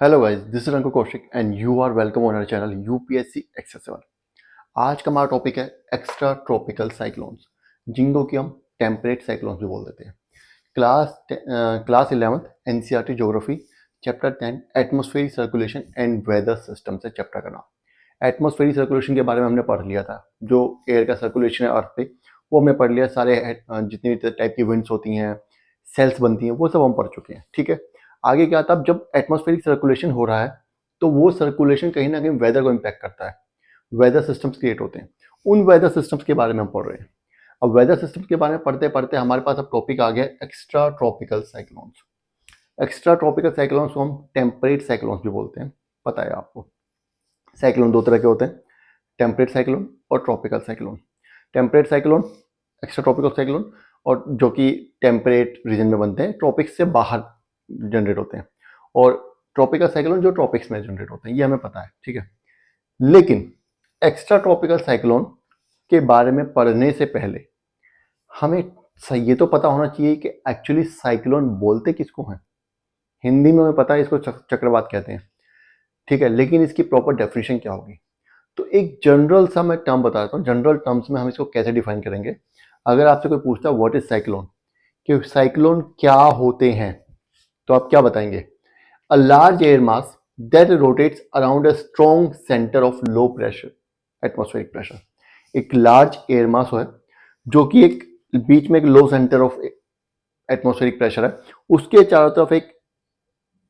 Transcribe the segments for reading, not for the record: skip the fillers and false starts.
Hello guys, this is Ankur Kaushik and you are welcome on our channel UPSC accessible. आज का हमारा topic है extra tropical cyclones, जिनको कि हम टेम्परेट साइक्लोन्स भी बोल देते हैं। Class 11th NCERT geography chapter 10 atmospheric circulation and weather system से चैप्टर का नाम। एटमॉस्फेरिक सर्कुलेशन के बारे में हमने पढ़ लिया था, जो एयर का सर्कुलेशन है अर्थ पे, वो हमने पढ़ लिया। सारे जितनी भी टाइप की विंड्स होती हैं, सेल्स बनती हैं, वो सब हम पढ़ चुके हैं। ठीक है, आगे क्या था, जब एटमॉस्फेरिक सर्कुलेशन हो रहा है तो वो सर्कुलेशन कहीं ना कहीं वेदर को इम्पैक्ट करता है। वेदर सिस्टम्स क्रिएट होते हैं, उन वेदर सिस्टम्स के बारे में हम पढ़ रहे हैं। अब वेदर सिस्टम के बारे में पढ़ते पढ़ते हमारे पास अब टॉपिक आ गया extra tropical cyclones. Extra tropical cyclones को हम टेम्परेट साइक्लोन्स भी बोलते हैं। पता है आपको, साइक्लोन दो तरह के होते हैं, टेम्परेट साइक्लोन और tropical cyclone. Temperate cyclone extra tropical cyclone, और जो कि टेम्परेट रीजन में बनते हैं, ट्रॉपिक्स से बाहर जनरेट होते हैं, और ट्रॉपिकल साइक्लोन जो ट्रॉपिक्स में जनरेट होते हैं, ये हमें पता है। ठीक है, लेकिन एक्स्ट्रा ट्रॉपिकल साइक्लोन के बारे में पढ़ने से पहले हमें ये तो पता होना चाहिए कि एक्चुअली साइक्लोन बोलते किसको हैं। हिंदी में हमें पता है इसको चक्रवात कहते हैं, ठीक है, लेकिन इसकी प्रॉपर डेफिनेशन क्या होगी। तो एक जनरल सा मैं टर्म बता देता हूँ, जनरल टर्म्स में हम इसको कैसे डिफाइन करेंगे। अगर आपसे कोई पूछता है व्हाट इज साइक्लोन, कि साइक्लोन क्या होते हैं, तो आप क्या बताएंगे? A large air mass that rotates around a strong centre of low pressure, atmospheric pressure. एक लार्ज एयर मास है जो कि एक बीच में एक लो सेंटर ऑफ एटमॉस्फेरिक प्रेशर है, उसके चारों तरफ एक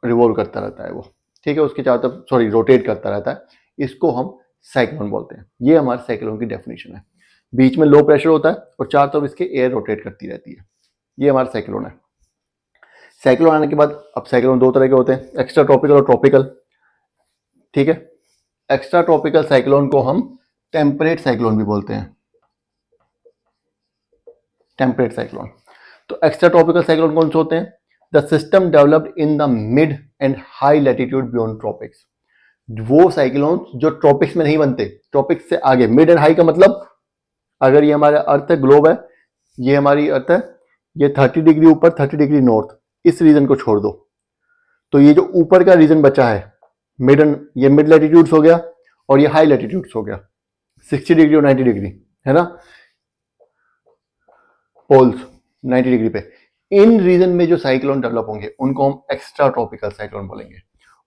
रिवॉल्व करता रहता है वो। ठीक है, उसके चारों तरफ रोटेट करता रहता है। इसको हम साइक्लोन बोलते हैं। ये हमारे साइक्लोन की डेफिनेशन है। बीच में लो प्रेशर होता है और चारों तरफ इसके एयर रोटेट करती रहती है। ये हमारा साइक्लोन है। साइक्लोन आने के बाद अब साइक्लोन दो तरह के होते हैं, एक्स्ट्रा ट्रॉपिकल और ट्रॉपिकल। ठीक है, एक्स्ट्रा ट्रॉपिकल साइक्लोन को हम टेम्परेट साइक्लोन भी बोलते हैं, टेम्परेट साइक्लोन। तो एक्स्ट्रा ट्रॉपिकल साइक्लोन कौन से होते हैं? The system developed in the mid and high latitude beyond tropics. वो साइक्लोन जो ट्रॉपिक्स में नहीं बनते, ट्रॉपिक्स से आगे। मिड एंड हाई का मतलब, अगर ये हमारा अर्थ है, ग्लोब है, ये हमारी अर्थ है, ये 30 डिग्री ऊपर 30 डिग्री नॉर्थ, इस रीजन को छोड़ दो, तो ये जो ऊपर का रीजन बचा है मिड एंड, ये मिड लैटिट्यूड्स हो गया और ये हाई लैटिट्यूड्स हो गया, 60 डिग्री और 90 डिग्री, है ना, पोल्स 90 डिग्री पे। इन रीजन में जो साइक्लोन डेवलप होंगे उनको हम एक्स्ट्रा ट्रॉपिकल साइक्लोन बोलेंगे।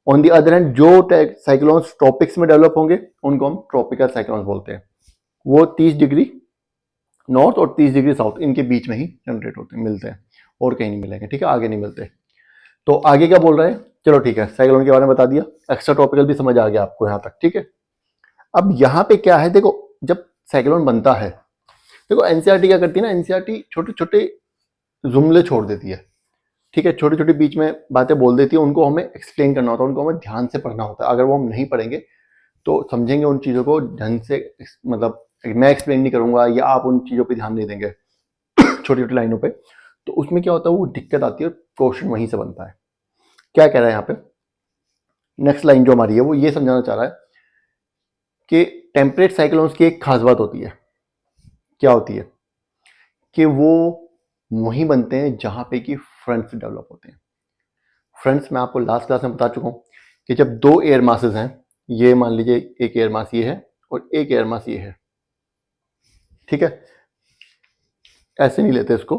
ऑन दी अदर हैंड, जो साइक्लोन्स ट्रॉपिक्स में डेवलप होंगे उनको हम ट्रॉपिकल साइक्लोन्स बोलते हैं। वो 30 डिग्री नॉर्थ और 30 डिग्री साउथ, इनके बीच में ही जनरेट होते हैं, मिलते हैं, और कहीं नहीं मिलेंगे। ठीक है, आगे नहीं मिलते। तो आगे क्या बोल रहे हैं, चलो ठीक है, साइक्लोन के बारे में बता दिया, एक्स्ट्रा ट्रॉपिकल भी समझ आ गया आपको यहाँ तक। ठीक है, अब यहाँ पे क्या है, देखो, जब साइक्लोन बनता है, देखो एनसीईआरटी क्या करती है ना, एनसीईआरटी छोटे छोटे जुमले छोड़ देती है। ठीक है, छोटी छोटी बीच में बातें बोल देती है, उनको हमें एक्सप्लेन करना होता है, उनको हमें ध्यान से पढ़ना होता है। अगर वो हम नहीं पढ़ेंगे तो समझेंगे उन चीज़ों को ढंग से, मतलब मैं एक्सप्लेन नहीं करूंगा या आप उन चीज़ों पे ध्यान नहीं देंगे छोटी छोटी लाइनों पे, तो उसमें क्या होता है, वो दिक्कत आती है, क्वेश्चन वहीं से बनता है। क्या कह रहा है यहाँ पे, नेक्स्ट लाइन जो हमारी है वो ये समझाना चाह रहा है कि टेम्परेट साइक्लोन्स की एक खास बात होती है। क्या होती है कि वो वहीं बनते हैं जहां पे कि फ्रंट्स डेवलप होते हैं। फ्रंट्स मैं आपको लास्ट क्लास में बता चुका हूं कि जब दो एयर मासेस हैं, ये मान लीजिए एक एयर मास ये है और एक एयर मास ये है। ठीक है, ऐसे नहीं लेते इसको,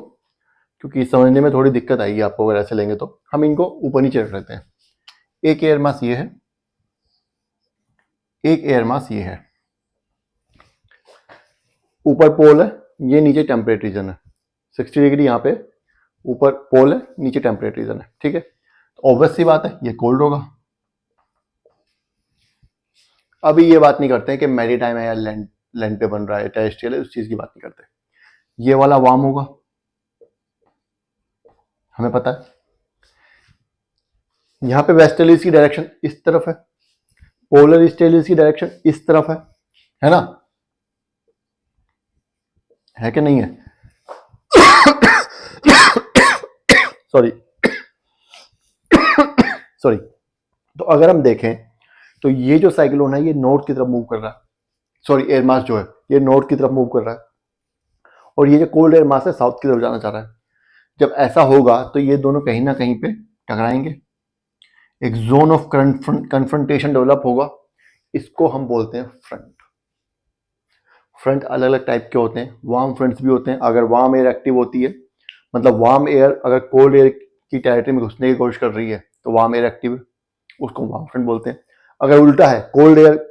क्योंकि समझने में थोड़ी दिक्कत आएगी आपको अगर ऐसे लेंगे, तो हम इनको ऊपर नीचे रख लेते हैं। एक एयर मास ये है, एक एयर मास ये है। ऊपर पोल है, ये नीचे टेम्परेट रीजन है। 60 डिग्री यहाँ पे ऊपर पोल है, नीचे टेम्परेट रीजन है। ठीक है, तो ऑब्वियस सी बात है ये कोल्ड होगा। अभी ये बात नहीं करते हैं कि मैरी टाइम है या लैंड लैंड पे बन रहा है, टेरेस्ट्रियल है, उस चीज की बात नहीं करते। ये वाला वार्म होगा, हमें पता है। यहाँ पे वेस्टर्लीज की डायरेक्शन इस तरफ है, पोलर ईस्टर्लीज की डायरेक्शन इस तरफ है ना, है कि नहीं है? Sorry sorry. तो अगर हम देखें तो ये जो साइक्लोन है ये नॉर्थ की तरफ मूव कर रहा है, सॉरी एयर मास जो है ये नॉर्थ की तरफ मूव कर रहा है, और ये जो कोल्ड एयर मास है साउथ की तरफ जाना चाह रहा है। जब ऐसा होगा तो ये दोनों कहीं ना कहीं पे टकराएंगे, एक जोन ऑफ कन्फ्रंटेशन डेवलप होगा, इसको हम बोलते हैं फ्रंट। फ्रंट अलग अलग टाइप के होते हैं, वार्म फ्रंट्स भी होते हैं। अगर वार्म एयर एक्टिव होती है, मतलब वार्म एयर अगर कोल्ड एयर की टेरिटरी में घुसने की कोशिश कर रही है तो वार्म एयर एक्टिव, उसको वार्म फ्रंट बोलते हैं। अगर उल्टा है, कोल्ड एयर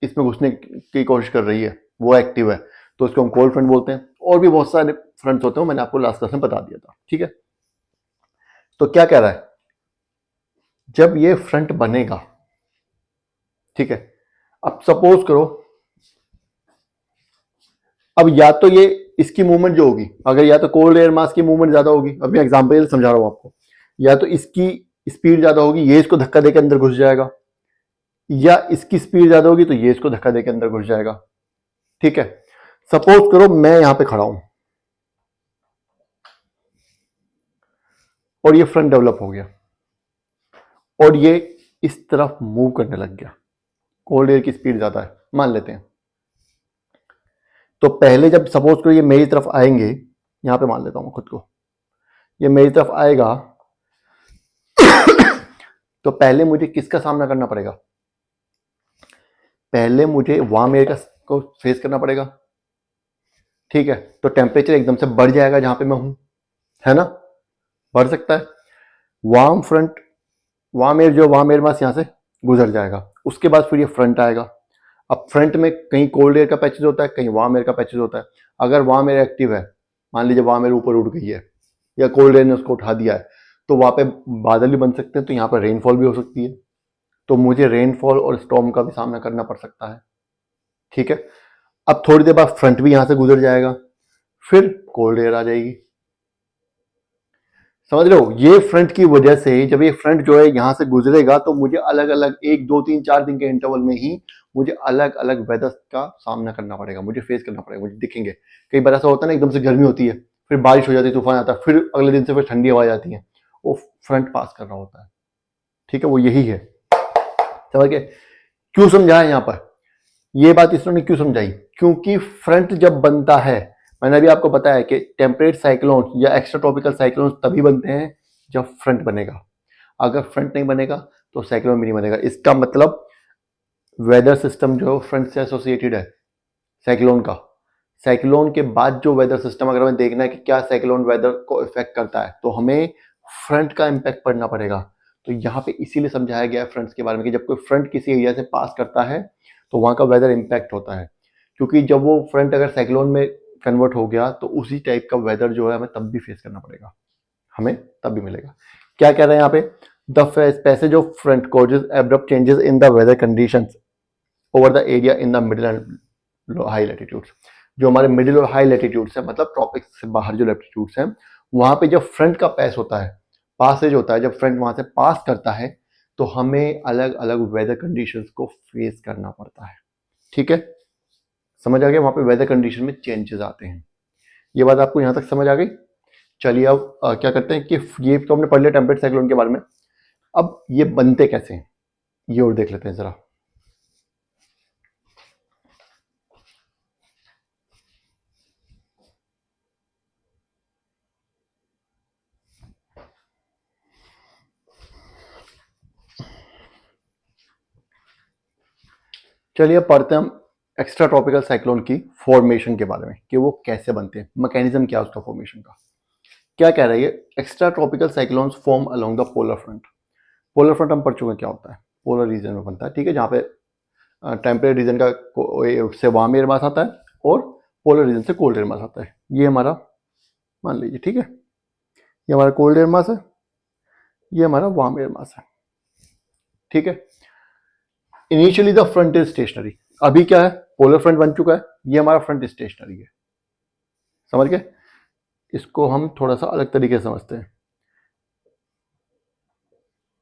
इसमें घुसने की कोशिश कर रही है, वो एक्टिव है, तो उसको हम कोल्ड फ्रंट बोलते हैं। और भी बहुत सारे फ्रंट्स होते हैं, मैंने आपको लास्ट क्लास में बता दिया था, ठीक है। तो क्या कह रहा है, जब ये फ्रंट बनेगा, ठीक है, अब सपोज करो, अब या तो ये इसकी मूवमेंट जो होगी, अगर या तो कोल्ड एयर मास की मूवमेंट ज्यादा होगी, अब मैं एग्जांपल समझा रहा हूं आपको, या तो इसकी स्पीड ज्यादा होगी, ये इसको धक्का देकर अंदर घुस जाएगा, या इसकी स्पीड ज्यादा होगी तो ये इसको धक्का देकर अंदर घुस जाएगा, ठीक है। सपोज करो मैं यहां पे खड़ा हूं और ये फ्रंट डेवलप हो गया और ये इस तरफ मूव करने लग गया, कोल्ड एयर की स्पीड ज्यादा है मान लेते हैं। तो पहले जब सपोज करो ये मेरी तरफ आएंगे, यहां पे मान लेता हूं खुद को, ये मेरी तरफ आएगा, तो पहले मुझे किसका सामना करना पड़ेगा, पहले मुझे वार्म एयर को फेस करना पड़ेगा, ठीक है। तो टेम्परेचर एकदम से बढ़ जाएगा जहां पे मैं हूं, है ना, बढ़ सकता है। वार्म फ्रंट, वार्म एयर जो वार्म एयर मास यहां से गुजर जाएगा, उसके बाद फिर ये फ्रंट आएगा। अब फ्रंट में कहीं कोल्ड एयर का पैचेज होता है, कहीं वार्म एयर का पैचेज होता है। अगर वार्म एयर एक्टिव है, मान लीजिए वार्म एयर ऊपर उड़ गई है या कोल्ड एयर ने उसको उठा दिया है, तो वहां पे बादल भी बन सकते हैं, तो यहाँ पर रेनफॉल भी हो सकती है, तो मुझे रेनफॉल और स्टॉर्म का भी सामना करना पड़ सकता है, ठीक है। अब थोड़ी देर बाद फ्रंट भी यहां से गुजर जाएगा, फिर कोल्ड एयर आ जाएगी, समझ रहे हो। ये फ्रंट की वजह से जब ये फ्रंट जो है यहां से गुजरेगा, तो मुझे अलग अलग 1 2 3 4 दिन के इंटरवल में ही मुझे अलग अलग वेदर का सामना करना पड़ेगा, मुझे फेस करना पड़ेगा, मुझे दिखेंगे। कई बार ऐसा होता है ना, एकदम से गर्मी होती है, फिर बारिश हो जाती है, तूफान आता है, फिर अगले दिन से फिर ठंडी हवा जाती है, वो फ्रंट पास कर रहा होता है, ठीक है, वो यही है। समझ गए क्यों समझाया यहाँ पर, ये बात इसने क्यों समझाई, क्योंकि फ्रंट जब बनता है, मैंने अभी आपको बताया कि टेम्परेट साइक्लोन या एक्स्ट्रा ट्रॉपिकल साइक्लोन तभी बनते हैं जब फ्रंट बनेगा। अगर फ्रंट नहीं बनेगा तो साइक्लोन भी नहीं बनेगा। इसका मतलब वेदर सिस्टम जो फ्रंट से एसोसिएटेड है साइक्लोन का, साइक्लोन के बाद जो वेदर सिस्टम अगर हमें देखना है कि क्या साइक्लोन वेदर को इफेक्ट करता है, तो हमें फ्रंट का इम्पैक्ट पड़ना पड़ेगा। तो यहाँ पे इसीलिए समझाया गया है फ्रंट्स के बारे में कि जब कोई फ्रंट किसी एरिया से पास करता है तो वहाँ का वेदर इम्पैक्ट होता है, क्योंकि जब वो फ्रंट अगर साइक्लोन में कन्वर्ट हो गया तो उसी टाइप का वेदर जो है हमें तब भी फेस करना पड़ेगा, हमें तब भी मिलेगा। क्या कह रहे हैं यहाँ पे, the passage of front causes abrupt changes in the weather conditions over the area in the middle and high latitudes. जो हमारे मिडिल और हाई लैटिट्यूड्स है, मतलब ट्रॉपिक्स से बाहर जो लैटिट्यूड्स हैं, वहां पे जब फ्रंट का पैस होता है, पासेज होता है, जब फ्रंट वहां से पास करता है, तो हमें अलग अलग वेदर कंडीशंस को फेस करना पड़ता है, ठीक है। समझ आ गया, वहां पे वेदर कंडीशन में चेंजेस आते हैं। ये बात आपको यहां तक समझ आ गई। चलिए अब क्या करते हैं कि ये तो हमने पढ़ लिया टेम्परेट साइक्लोन के बारे में, अब ये बनते कैसे हैं ये और देख लेते हैं जरा। चलिए अब पढ़ते हैं हम एक्स्ट्रा ट्रॉपिकल साइक्लोन की फॉर्मेशन के बारे में कि वो कैसे बनते हैं, मैकेनिज्म क्या है उसका फॉर्मेशन का। क्या कह रही है, extra tropical cyclones form along the polar front. Polar front हम पढ़ चुके हैं क्या होता है, पोलर रीजन में बनता है, ठीक है, जहाँ पे टेम्परेट रीजन का से वार्म एयर मास आता है और पोलर रीजन से कोल्ड एयर मास आता है। ये हमारा मान लीजिए, ठीक है, ये हमारा कोल्ड एयर मास है, ये हमारा वार्म एयर मास है, ठीक है। Initially the front is stationary, अभी क्या है, पोलर फ्रंट बन चुका है, ये हमारा फ्रंट स्टेशनरी है, समझ गए। इसको हम थोड़ा सा अलग तरीके से समझते हैं,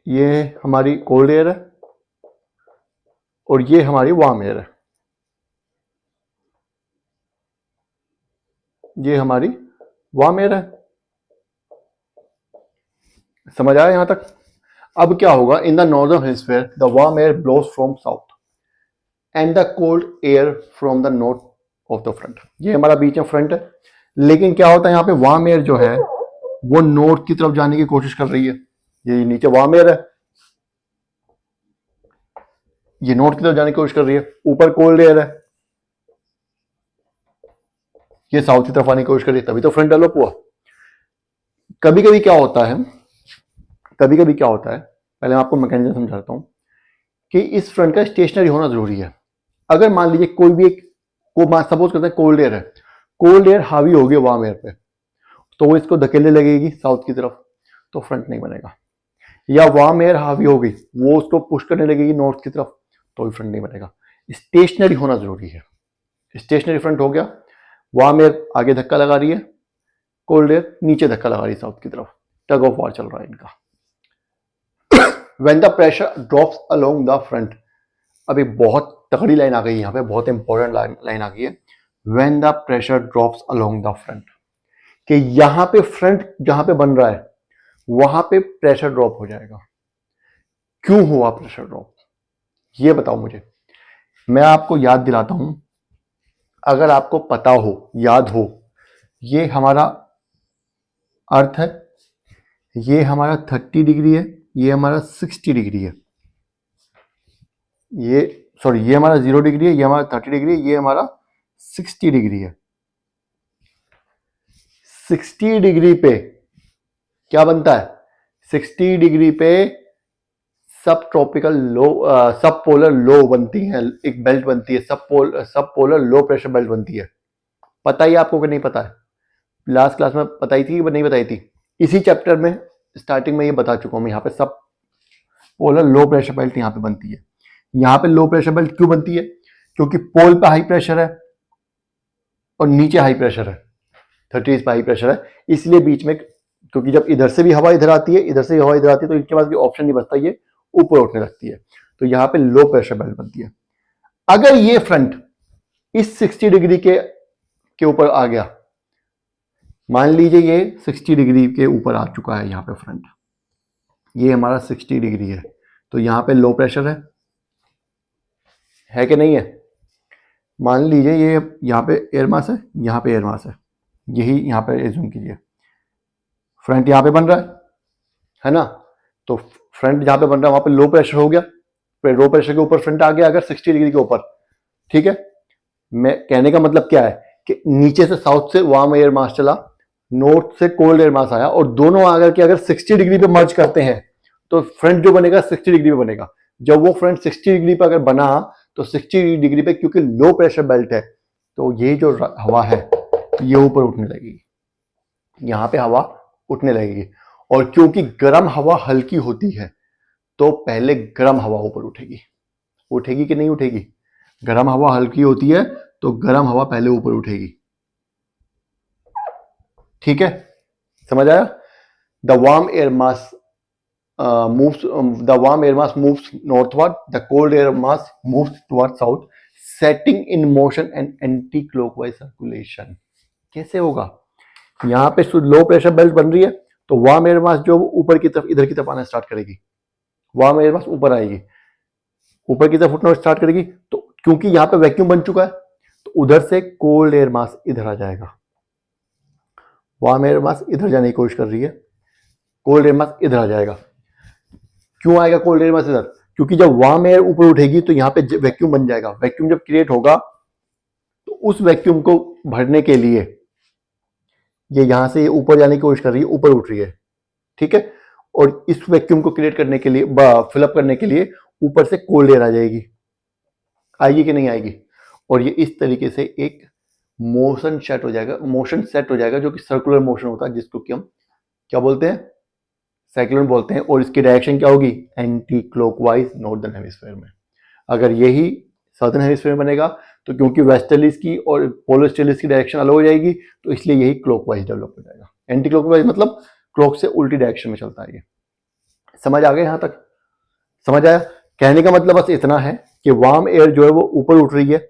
ये हमारी कोल्ड एयर है और ये हमारी वार्म एयर है, ये हमारी वार्म एयर है, समझ आया यहां तक। अब क्या होगा, in the northern hemisphere the warm air blows from south and the cold air from the north of the front. ये हमारा बीच में फ्रंट है, लेकिन क्या होता है यहाँ पे वार्म एयर जो है वो नॉर्थ की तरफ जाने की कोशिश कर रही है, ये नीचे वार्म एयर है, ये नॉर्थ की तरफ जाने की कोशिश कर रही है, ऊपर कोल्ड एयर है, ये साउथ की तरफ आने की कोशिश कर रही है, तभी तो फ्रंट डेवलप हुआ। कभी कभी क्या होता है, कभी कभी क्या होता है, पहले मैं आपको मैकेनिज्म समझाता हूं कि इस फ्रंट का स्टेशनरी होना जरूरी है। अगर मान लीजिए कोई भी एक को सपोज करते हैं कोल्ड एयर है, कोल्ड एयर हावी हो गया वार्म एयर पे, तो वो इसको धकेलने लगेगी साउथ की तरफ, तो फ्रंट नहीं बनेगा। या वार्म एयर हावी हो गई, वो उसको पुश करने लगेगी नॉर्थ की तरफ, तो भी फ्रंट नहीं बनेगा। स्टेशनरी होना जरूरी है। स्टेशनरी फ्रंट हो गया, वार्म एयर आगे धक्का लगा रही है, कोल्ड एयर नीचे धक्का लगा रही है साउथ की तरफ, टग ऑफ वार चल रहा है इनका। When the pressure drops along the front, अब एक बहुत तगड़ी लाइन आ गई यहाँ पे, बहुत इंपॉर्टेंट लाइन आ गई है। When the pressure drops along the front, कि यहां पे फ्रंट जहां पे बन रहा है वहां पे प्रेशर ड्रॉप हो जाएगा। क्यों हुआ प्रेशर ड्रॉप, ये बताओ मुझे। मैं आपको याद दिलाता हूं, अगर आपको पता हो, याद हो, ये हमारा अर्थ है, ये हमारा 30 डिग्री है, ये हमारा 60 डिग्री है, ये सॉरी ये हमारा 0 डिग्री है, ये हमारा 30 डिग्री है, ये हमारा 60 डिग्री है। 60 डिग्री पे क्या बनता है, 60 डिग्री पे सब ट्रॉपिकल लो, सब पोलर लो बनती है, एक बेल्ट बनती है, सब पोलर लो प्रेशर बेल्ट बनती है। पता ही आपको कि नहीं पता है, लास्ट क्लास में बताई थी कि नहीं बताई थी, इसी चैप्टर में स्टार्टिंग में ये बता चुका हूं मैं। यहाँ पे सब पोलर लो प्रेशर बेल्ट यहाँ पे बनती है। यहाँ पे लो प्रेशर बेल्ट क्यों बनती है, क्योंकि पोल पे हाई प्रेशर है और नीचे हाई प्रेशर है, 30 पे हाई प्रेशर है, इसलिए बीच में, क्योंकि जब इधर से भी हवा इधर आती है, इधर से भी हवा इधर आती है, तो इनके पास भी ऑप्शन नहीं बचता, ये ऊपर उठने लगती है, तो यहाँ पे लो प्रेशर बेल्ट बनती है। अगर ये फ्रंट इस 60 डिग्री के ऊपर आ गया, मान लीजिए ये 60 डिग्री के ऊपर आ चुका है, यहाँ पे फ्रंट, ये हमारा 60 डिग्री है, तो यहाँ पे लो प्रेशर है कि नहीं है। मान लीजिए ये यहाँ पे एयर मास है, यहाँ पे एयर मास है, यही यहाँ पे एज्यूम कीजिए, फ्रंट यहाँ पे बन रहा है ना, तो फ्रंट जहाँ पे बन रहा है वहां पे लो प्रेशर हो गया, लो प्रेशर के ऊपर फ्रंट आ गया अगर 60 डिग्री के ऊपर, ठीक है। मैं कहने का मतलब क्या है कि नीचे से साउथ से वार्म एयर मास चला, नॉर्थ से कोल्ड एयर मास आया, और दोनों आकर के अगर 60 डिग्री पे मर्ज करते हैं तो फ्रंट जो बनेगा 60 डिग्री पे बनेगा। जब वो फ्रंट 60 डिग्री पे अगर बना, तो 60 डिग्री पे क्योंकि लो प्रेशर बेल्ट है, तो ये जो हवा है ये ऊपर उठने लगेगी, यहाँ पे हवा उठने लगेगी, और क्योंकि गर्म हवा हल्की होती है तो पहले गर्म हवा ऊपर उठेगी। उठेगी कि नहीं उठेगी, गर्म हवा हल्की होती है तो गर्म हवा पहले ऊपर उठेगी, ठीक है, समझ आया। The warm air mass moves the warm air mass moves northward, the cold air mass moves towards south, setting in motion an anti-clockwise circulation। कैसे होगा, यहाँ पे लो प्रेशर बेल्ट बन रही है, तो वार्म एयर मास जो ऊपर की तरफ, इधर की तरफ आना स्टार्ट करेगी, वार्म एयर मास ऊपर आएगी, ऊपर की तरफ उठना स्टार्ट करेगी, तो क्योंकि यहाँ पे वैक्यूम बन चुका है तो उधर से कोल्ड एयर मास इधर आ जाएगा, वार्म एयर मास इधर जाने की कोशिश कर रही है, कोल्ड एयर मास इधर आ जाएगा। क्यों आएगा कोल्ड एयर मास इधर, क्योंकि जब वार्म एयर ऊपर उठेगी तो यहाँ पे वैक्यूम बन जाएगा, वैक्यूम जब क्रिएट होगा तो उस वैक्यूम को भरने के लिए ये यहां से ऊपर जाने की कोशिश कर रही है, ऊपर उठ रही है, ठीक है, और इस वैक्यूम को क्रिएट करने के लिए, फिलअप करने के लिए ऊपर से कोल्ड एयर आ जाएगी, आएगी कि नहीं आएगी, और ये इस तरीके से एक मोशन सेट हो जाएगा, जो कि सर्कुलर मोशन होता है, जिसको कि हम क्या बोलते हैं, साइक्लोन बोलते हैं, और इसकी डायरेक्शन क्या होगी, एंटी क्लॉकवाइज नॉर्दर्न हेमिस्फीयर में। अगर यही साउथर्न हेमिस्फीयर में बनेगा तो क्योंकि वेस्टर्लीज की और पोलर स्टेलिस की डायरेक्शन अलग हो जाएगी, तो इसलिए यही क्लॉकवाइज डेवलप हो जाएगा। एंटी क्लॉकवाइज मतलब क्लॉक से उल्टी डायरेक्शन में चलता है ये। समझ आ गया यहां तक, समझ आया। कहने का मतलब बस इतना है कि वार्म एयर जो है वो ऊपर उठ रही है,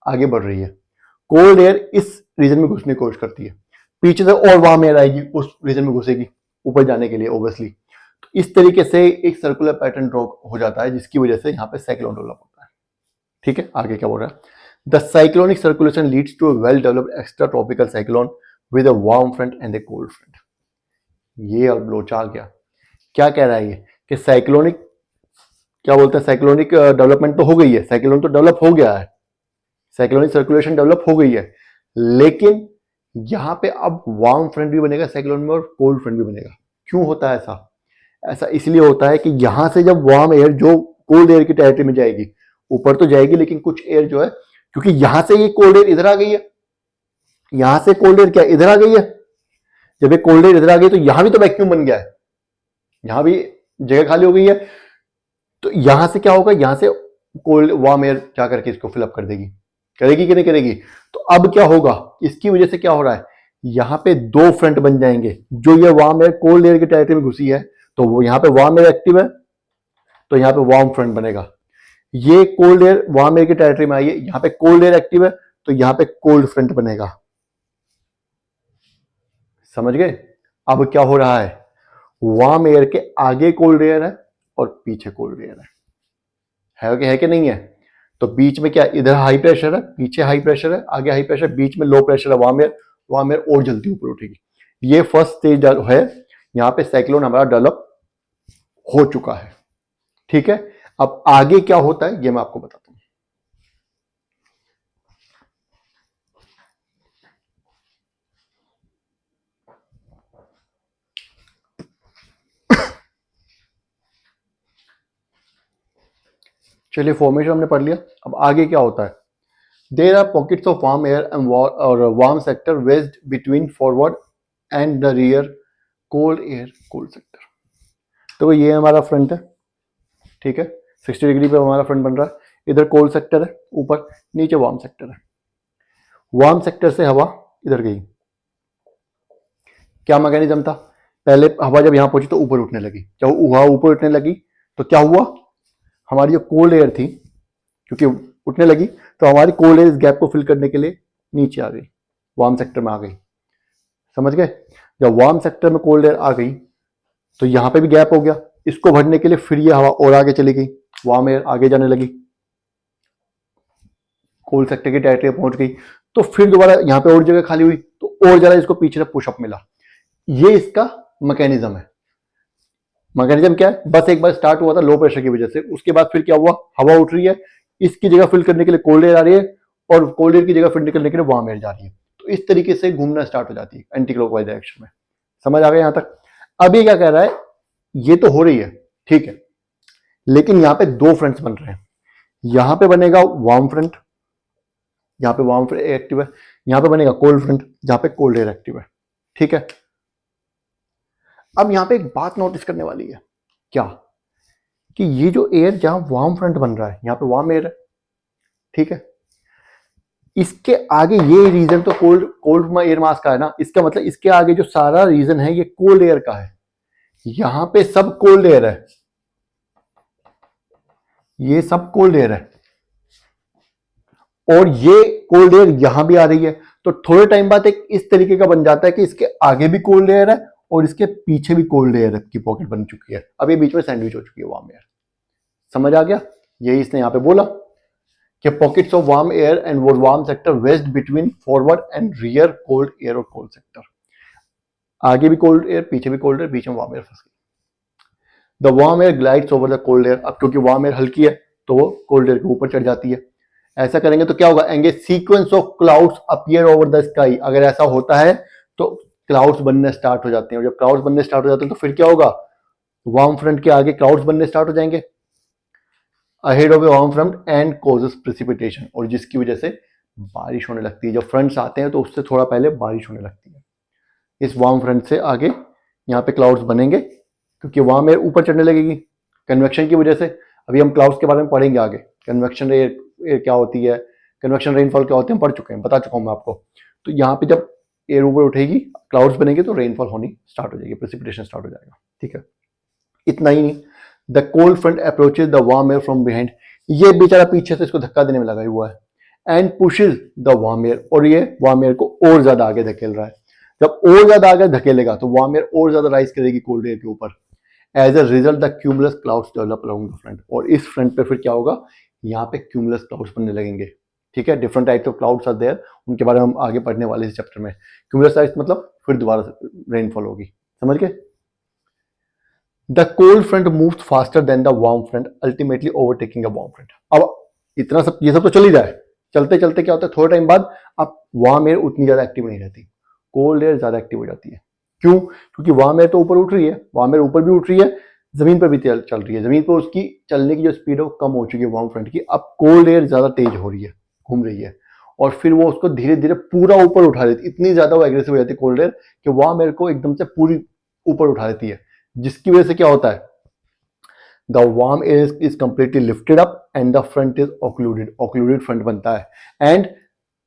आगे बढ़ रही है, कोल्ड एयर इस रीजन में घुसने की कोशिश करती है, पीछे से और वार्म एयर आएगी, उस रीजन में घुसेगी ऊपर जाने के लिए ऑब्वियसली। तो इस तरीके से एक सर्कुलर पैटर्न ड्रॉ हो जाता है, जिसकी वजह से यहाँ पे साइक्लोन डेवलप होता है, ठीक है। आगे क्या बोल रहा है, the cyclonic circulation leads to a well developed extra tropical cyclone with a warm front and a cold front. ये अब लोचा आ गया, क्या कह रहा है ये कि साइक्लोनिक क्या बोलते हैं, साइक्लोनिक डेवलपमेंट तो हो गई है, साइक्लोन तो डेवलप हो गया है, साइक्लोनिक सर्कुलेशन डेवलप हो गई है, लेकिन यहां पे अब वार्म फ्रंट भी बनेगा साइक्लोन में और कोल्ड फ्रंट भी बनेगा। क्यों होता है ऐसा? ऐसा इसलिए होता है कि यहां से जब वार्म एयर जो कोल्ड एयर की टेरिटरी में जाएगी, ऊपर तो जाएगी लेकिन कुछ एयर जो है, क्योंकि यहां से ये कोल्ड एयर इधर आ गई है, यहां से कोल्ड एयर क्या इधर आ गई है, जब ये कोल्ड एयर इधर आ गई तो यहां भी तो वैक्यूम बन गया है, यहां भी जगह खाली हो गई है, तो यहां से क्या होगा, यहां से कोल्ड वार्म एयर जा करके इसको फिलअप कर देगी, करेगी कि नहीं करेगी? तो अब क्या होगा, इसकी वजह से क्या हो रहा है, यहां पे दो फ्रंट बन जाएंगे, जो ये वार्म एयर कोल्ड एयर की टेरिटरी में घुसी है, तो वो यहां पे वार्म एयर एक्टिव है, तो यहां पे वार्म फ्रंट बनेगा। ये कोल्ड एयर वार्म एयर की टेरिटरी में आई है, यहां पे कोल्ड एयर एक्टिव है, तो यहां पे कोल्ड फ्रंट बनेगा। समझ गए? अब क्या हो रहा है, वार्म एयर के आगे कोल्ड एयर है और पीछे कोल्ड एयर है कि नहीं है? तो बीच में क्या, इधर हाई प्रेशर है, पीछे हाई प्रेशर है, आगे हाई प्रेशर, बीच में लो प्रेशर है, वार्म एयर और जल्दी ऊपर उठेगी। ये फर्स्ट स्टेज है, यहां पे साइक्लोन हमारा डेवलप हो चुका है। ठीक है, अब आगे क्या होता है ये मैं आपको बताता हूं। चलिए, फॉर्मेशन हमने पढ़ लिया, अब आगे क्या होता है। There are pockets of warm air and और warm sector wedged between forward and the rear cold air cold sector. तो ये हमारा फ्रंट है, ठीक है, 60 डिग्री पे हमारा फ्रंट बन रहा है, इधर कोल्ड सेक्टर है ऊपर, नीचे वार्म सेक्टर है। वार्म सेक्टर से हवा इधर गई, क्या मैकेनिज्म था, पहले हवा जब यहां पहुंची तो ऊपर उठने लगी, जब हवा ऊपर उठने लगी तो क्या हुआ, हमारी जो कोल्ड एयर थी, क्योंकि उठने लगी तो हमारी कोल्ड एयर इस गैप को फिल करने के लिए नीचे आ गई, वार्म सेक्टर में आ गई। समझ गए? जब वार्म सेक्टर में कोल्ड एयर आ गई तो यहां पे भी गैप हो गया, इसको भरने के लिए फिर ये हवा और आगे चली गई, वार्म एयर आगे जाने लगी, कोल्ड सेक्टर की टेरिटरी पहुंच गई, तो फिर दोबारा यहां पे और जगह खाली हुई तो और ज्यादा इसको पीछे से पुशअप मिला। ये इसका मैकेनिज्म है। मैकेनिज्म क्या है, बस एक बार स्टार्ट हुआ था लो प्रेशर की वजह से, उसके बाद फिर क्या हुआ, हवा उठ रही है, इसकी जगह फिल करने के लिए कोल्ड एयर आ रही है और कोल्ड एयर की जगह फिल करने के लिए वार्म एयर जा रही है, तो इस तरीके से घूमना स्टार्ट हो जाती है एंटी क्लॉकवाइज डायरेक्शन में। समझ आ गया यहां तक? अभी क्या कह रहा है, ये तो हो रही है, ठीक है, लेकिन यहां पे दो फ्रंट्स बन रहे हैं, यहां पे बनेगा वार्म फ्रंट, यहां पे वार्म फ्रंट एक्टिव है, यहां पे बनेगा कोल्ड फ्रंट जहां पे कोल्ड एयर एक्टिव है। ठीक है, अब यहां पे एक बात नोटिस करने वाली है, क्या, कि ये जो एयर जहां वार्म फ्रंट बन रहा है, यहां पे वार्म एयर है, ठीक है, इसके आगे ये रीजन तो कोल्ड कोल्ड एयर मास का है ना, इसका मतलब इसके आगे जो सारा रीजन है ये कोल्ड एयर का है, यहां पे सब कोल्ड एयर है, ये सब कोल्ड एयर है, और ये कोल्ड एयर यहां भी आ रही है, तो थोड़े टाइम बाद एक इस तरीके का बन जाता है कि इसके आगे भी कोल्ड एयर है और इसके पीछे भी कोल्ड एयर की पॉकेट बन चुकी है, अब ये बीच में सैंडविच हो चुकी है वार्म एयर। समझ आ गया? यही इसने यहां पे बोला कि pockets of warm air and warm sector west between forward and rear cold air और कोल्ड सेक्टर, आगे भी कोल्ड एयर पीछे भी कोल्ड एयर, बीच में वार्म एयर फंस गई। The warm air glides over the cold air, अब क्योंकि वार्म एयर हल्की है तो वो कोल्ड एयर के ऊपर चढ़ जाती है। ऐसा करेंगे तो क्या होगा, एंगे sequence of clouds appear over the sky, अगर ऐसा होता है तो क्लाउड्स बनने स्टार्ट हो जाते हैं, और जब क्लाउड्स बनने स्टार्ट हो जाते हैं तो फिर क्या होगा, वार्म फ्रंट के आगे क्लाउड्स बनने स्टार्ट हो जाएंगे ahead of a warm front and causes precipitation, और जिसकी वजह से बारिश होने लगती है, जब फ्रंट्स आते हैं तो उससे थोड़ा पहले बारिश होने लगती है। इस वार्म फ्रंट से आगे यहाँ पे क्लाउड्स बनेंगे क्योंकि वार्म एयर ऊपर चढ़ने लगेगी कन्वेक्शन की वजह से। अभी हम क्लाउड्स के बारे में पढ़ेंगे आगे, कन्वेक्शन एयर क्या होती है, कन्वेक्शन रेनफॉल क्या होते हैं, पढ़ चुके हैं, बता चुका हूं मैं आपको। तो यहाँ पे जब एयर ऊपर उठेगी, क्लाउड्स बनेंगे तो रेनफॉल होनी स्टार्ट हो जाएगी, प्रेसिपिटेशन स्टार्ट हो जाएगा। ठीक है, इतना ही नहीं, the cold front approaches the warm air from behind, ये बेचारा पीछे से इसको धक्का देने में लगा हुआ है, and pushes the warm air, और ये वार्म एयर को और ज्यादा आगे धकेल रहा है। जब और ज्यादा आगे धकेलेगा तो वार्म एयर और ज्यादा राइज करेगी कोल्ड एयर के ऊपर, as a result the cumulus clouds develop around the front, और इस फ्रंट पे फिर क्या होगा, यहाँ पे क्यूमुलस क्लाउड्स बनने लगेंगे। ठीक है, different types of clouds are there, उनके बारे में हम आगे पढ़ने वाले इस चैप्टर में। क्यूमुलस मतलब फिर दोबारा रेनफॉल होगी। समझ गए? The cold front moves faster than the warm front ultimately overtaking the warm front. अब इतना सब ये सब तो चल ही जाए, चलते चलते क्या होता है थोड़े टाइम बाद अब वार्म एयर उतनी ज्यादा एक्टिव नहीं रहती, कोल्ड एयर ज्यादा एक्टिव हो जाती है। क्यों? क्योंकि वार्म एयर तो ऊपर उठ रही है, वार्म एयर ऊपर भी उठ रही है, जमीन पर भी चल रही है, जमीन पर उसकी चलने की जो स्पीड है वो कम हो चुकी है वार्म फ्रंट की, अब कोल्ड एयर ज्यादा तेज हो रही है, घूम रही है, और फिर वो उसको धीरे धीरे पूरा ऊपर उठा देती, इतनी ज्यादा वो एग्रेसिव हो जाती है कोल्ड एयर कि वार्म एयर को एकदम से पूरी ऊपर उठा देती है, जिसकी वजह से क्या होता है the warm air is completely lifted up and the front is occluded, occluded front बनता है एंड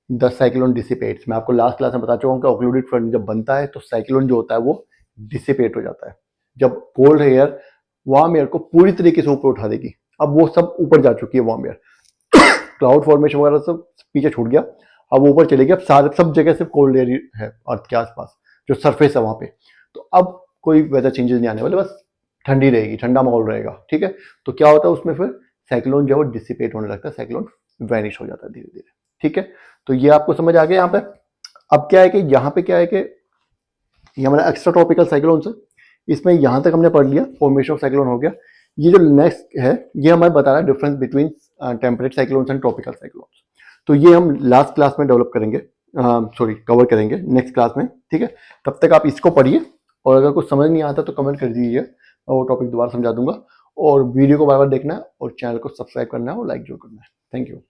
द साइक्लोन डिसिपेट्स। मैं आपको लास्ट क्लास में बता चुका हूं कि ऑक्लूडेड फ्रंट जब बनता है तो साइक्लोन जो होता है वो डिसिपेट हो जाता है, जब कोल्ड एयर वार्म एयर को पूरी तरीके से ऊपर उठा देगी। अब वो सब ऊपर जा चुकी है वार्म एयर, क्लाउड फॉर्मेशन वगैरह सब पीछे छूट गया, अब ऊपर चलेगी, अब सारे सब जगह सिर्फ कोल्ड एयर है अर्थ के आसपास जो सरफेस है वहां पे, तो अब कोई वेदर चेंजेस नहीं आने वाले, बस ठंडी रहेगी, ठंडा माहौल रहेगा, ठीक है। तो क्या होता है उसमें फिर साइक्लोन जो है वो डिसिपेट होने लगता है, साइक्लोन वैनिश हो जाता है धीरे धीरे, ठीक है। तो ये आपको समझ आ गया यहाँ पे। अब क्या है कि यहाँ पे क्या है कि ये हमारा एक्स्ट्रा ट्रॉपिकल साइक्लोन है, इसमें यहाँ तक हमने पढ़ लिया, फॉर्मेशन ऑफ साइक्लोन हो गया। ये जो नेक्स्ट है ये हमें बता रहा है difference between temperate cyclones and tropical cyclones, तो ये हम लास्ट क्लास में डेवलप करेंगे, सॉरी कवर करेंगे नेक्स्ट क्लास में, ठीक है। तब तक आप इसको पढ़िए और अगर कुछ समझ नहीं आता तो कमेंट कर दीजिए, मैं वो टॉपिक दोबारा समझा दूंगा, और वीडियो को बार बार देखना है और चैनल को सब्सक्राइब करना है और लाइक जरूर करना है। Thank you.